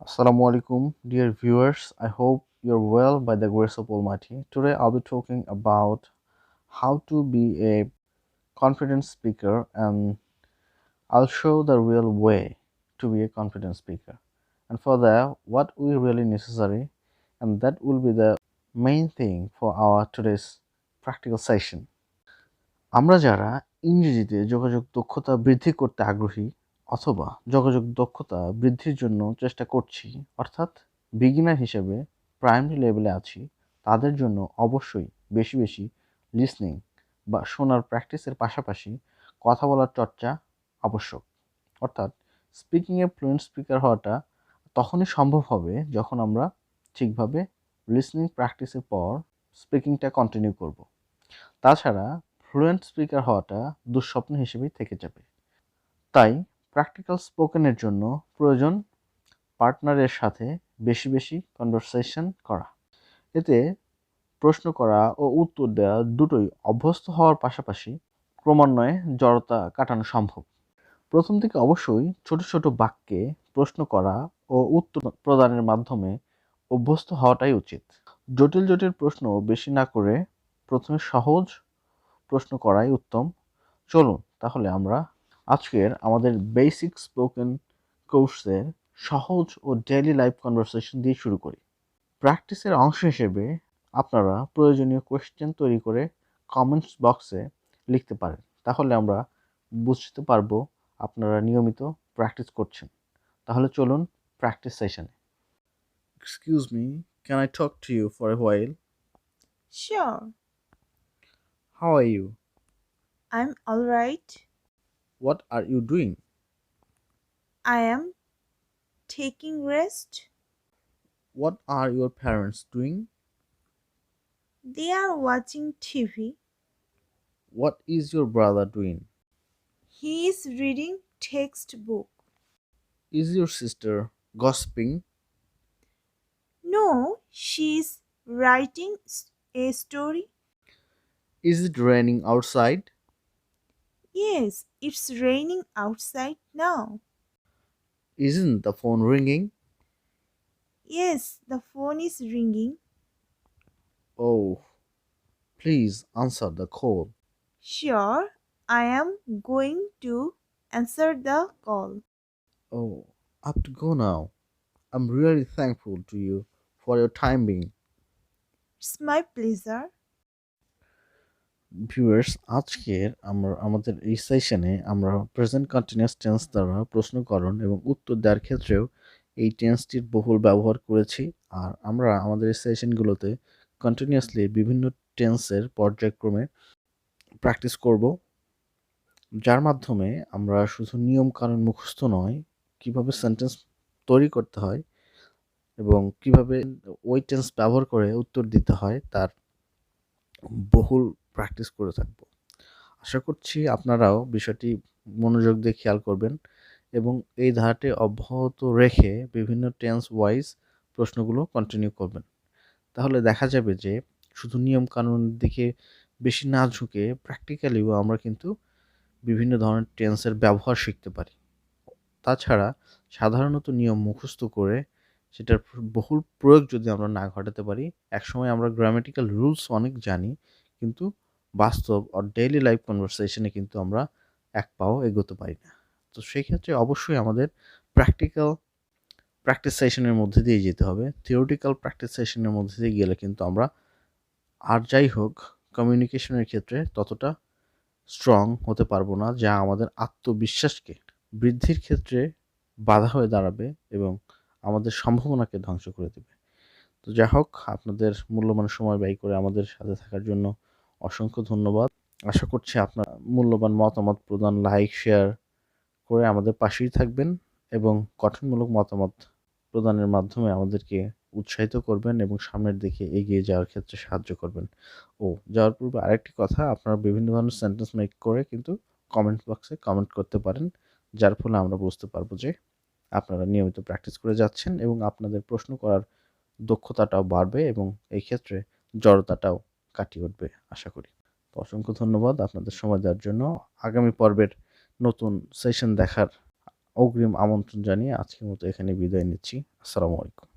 Assalamu alaikum, dear viewers. I hope you're well by the grace of Almighty. Today I'll be talking about how to be a confident speaker, and I'll show the real way to be a confident speaker. And for that, what we really necessary, and that will be the main thing for our today's practical session. আমরা যারা ইংরেজিতে যোগাযোগ দক্ষতা বৃদ্ধি করতে আগ্রহী অথবা যোগাযোগ দক্ষতা বৃদ্ধির জন্য চেষ্টা করছি, অর্থাৎ বিগিনার হিসেবে প্রাইমারি লেভেলে আছি, তাদের জন্য অবশ্যই বেশি বেশি লিসনিং বা শোনার প্র্যাকটিসের পাশাপাশি কথা বলার চর্চা আবশ্যক। অর্থাৎ স্পিকিংয়ে ফ্লুয়েন্ট স্পিকার হওয়াটা তখনই সম্ভব হবে যখন আমরা ঠিকভাবে লিসনিং প্র্যাকটিসের পর স্পিকিংটা কন্টিনিউ করব। তাছাড়া ফ্লুয়েন্ট স্পিকার হওয়াটা দুঃস্বপ্ন হিসেবেই থেকে যাবে। তাই প্র্যাকটিক্যাল স্পোকেনের জন্য প্রয়োজন পার্টনারের সাথে বেশি বেশি কনভারসেশন করা। এতে প্রশ্ন করা ও উত্তর দেওয়া দুটোই অভ্যস্ত হওয়ার পাশাপাশি ক্রমান্বয়ে জড়তা কাটানো সম্ভব। প্রথম দিকে অবশ্যই ছোট ছোট বাক্যে প্রশ্ন করা ও উত্তর প্রদানের মাধ্যমে অভ্যস্ত হওয়াটাই উচিত। জটিল জটিল প্রশ্ন বেশি না করে প্রথমে সহজ প্রশ্ন করাই উত্তম। চলুন তাহলে আমরা আজকের আমাদের বেসিক স্পোকেন কোর্সের সহজ ও ডেইলি লাইফ কনভারসেশন দিয়ে শুরু করি। প্র্যাকটিসের অংশ হিসেবে আপনারা প্রয়োজনীয় কোয়েশ্চেন তৈরি করে কমেন্টস বক্সে লিখতে পারেন, তাহলে আমরা বুঝতে পারবো আপনারা নিয়মিত প্র্যাকটিস করছেন। তাহলে চলুন প্র্যাকটিস সেশনে। Excuse me, can I talk to you for a while? Sure, how are you? I'm alright. What are you doing? I am taking rest. What are your parents doing? They are watching TV. What is your brother doing? He is reading textbook. Is your sister gossiping? No, she is writing a story. Is it raining outside? Yes, it's raining outside now. Isn't the phone ringing? Yes, the phone is ringing. Oh, please answer the call. Sure, I am going to answer the call. Oh, I have to go now. I'm really thankful to you for your time being. It's my pleasure. Viewers, আজকের আমাদের এই সেশনে আমরা present continuous tense দ্বারা প্রশ্নকরণ এবং উত্তর দেওয়ার ক্ষেত্রেও এই টেন্সটির বহুল ব্যবহার করেছি। আর আমরা আমাদের এই সেশনগুলোতে কন্টিনিউয়াসলি বিভিন্ন টেন্সের পর্যায়ক্রমে প্র্যাকটিস করব, যার মাধ্যমে আমরা শুধু নিয়মকানুন মুখস্থ নয়, কিভাবে সেন্টেন্স তৈরি করতে হয় এবং কিভাবে ওই টেন্স ব্যবহার করে উত্তর দিতে হয় তার বহুল প্র্যাকটিস করে থাকব। আশা করছি আপনারাও বিষয়টি মনোযোগ দিয়ে খেয়াল করবেন এবং এই ধারাটি অব্যাহত রেখে বিভিন্ন টেন্স ওয়াইজ প্রশ্নগুলো কন্টিনিউ করবেন। তাহলে দেখা যাবে যে শুধু নিয়মকানুনের দিকে বেশি না ঝুঁকে প্র্যাকটিক্যালিও আমরা কিন্তু বিভিন্ন ধরনের টেন্সের ব্যবহার শিখতে পারি। তাছাড়া সাধারণত নিয়ম মুখস্থ করে সেটার বহুল প্রয়োগ যদি আমরা না ঘটাতে পারি, একসময় আমরা গ্রামেটিক্যাল রুলস অনেক জানি, কিন্তু বাস্তব আর ডেইলি লাইফ কনভারসেশনে কিন্তু আমরা এক পাও এগোতে পারি না। তো সেই ক্ষেত্রে অবশ্যই আমাদের প্র্যাকটিক্যাল প্র্যাকটিস সেশনের মধ্যে দিয়ে যেতে হবে। থিওরিটিক্যাল প্র্যাকটিস সেশনের মধ্যে দিয়ে গেলে কিন্তু আমরা আর যাই হোক কমিউনিকেশনের ক্ষেত্রে ততটা স্ট্রং হতে পারবো না, যা আমাদের আত্মবিশ্বাসকে বৃদ্ধির ক্ষেত্রে বাধা হয়ে দাঁড়াবে এবং আমাদের সম্ভাবনাকে ধ্বংস করে দেবে। তো যাই হোক, আপনাদের মূল্যবান সময় ব্যয় করে আমাদের সাথে থাকার জন্য অসংখ্য ধন্যবাদ। আশা করছি আপনার মূল্যবান মতামত প্রদান, লাইক, শেয়ার করে আমাদের পাশেই থাকবেন এবং গঠনমূলক মতামত প্রদানের মাধ্যমে আমাদেরকে উৎসাহিত করবেন এবং সামনের দিকে এগিয়ে যাওয়ার ক্ষেত্রে সাহায্য করবেন। যাওয়ার পূর্বে আরেকটি কথা, আপনারা বিভিন্ন ধরনের সেন্টেন্স মেক করে কিন্তু কমেন্ট বক্সে কমেন্ট করতে পারেন, যার ফলে আমরা বুঝতে পারবো যে আপনারা নিয়মিত প্র্যাকটিস করে যাচ্ছেন এবং আপনাদের প্রশ্ন করার দক্ষতাটাও বাড়বে এবং এই ক্ষেত্রে জড়তাটাও কাটিয়ে উঠবে আশা করি। তো অসংখ্য ধন্যবাদ আপনাদের সময় দেওয়ার জন্য। আগামী পর্বের নতুন সেশন দেখার অগ্রিম আমন্ত্রণ জানিয়ে আজকের মতো এখানে বিদায় নিচ্ছি। আসসালামু আলাইকুম।